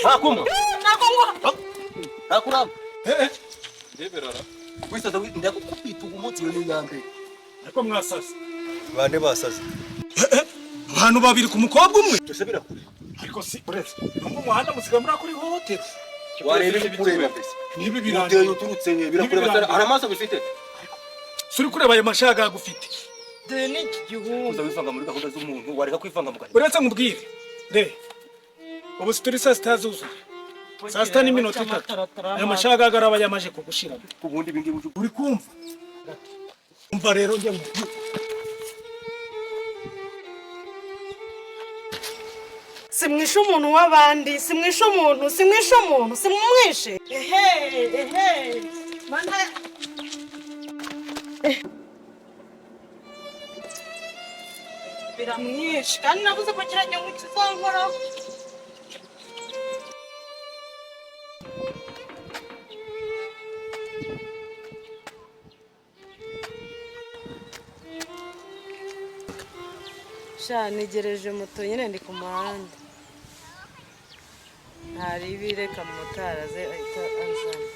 Nakumva. Ndeberara. Wisaza ndakukupita umunsi yo yambe. Ariko mwasaze. Bande basaze. Abantu babiri ku mukobwa umwe. Dusabira kure. Ariko si uretse. Numva umuhanda musiga muri akuri hotel. Warebe kureba mbese. Nibi birande uturutse birakureba aramaso bifite. Suri kureba ayo mashaga gufite. Dore n'iki gihugu. Uza wivanga muri gahunda z'umuntu wareka kwivanga mu kanwa. Uretse ngubwire. Ubu situri saa sita zuzuye. Saa sita n'iminota 3. Aya mashaga agaraba yamaje kugushira. Ubundi bingi uri kumva. Umva rero njye simwishe umuntu w'abandi, simwishe umuntu, simumwishe. Mana biramwishe kandi nabuze ko kiranye ngo kizankora. Negereje moto nyine ndi ku muhanda. Hari ibireka motari aze ahita azana.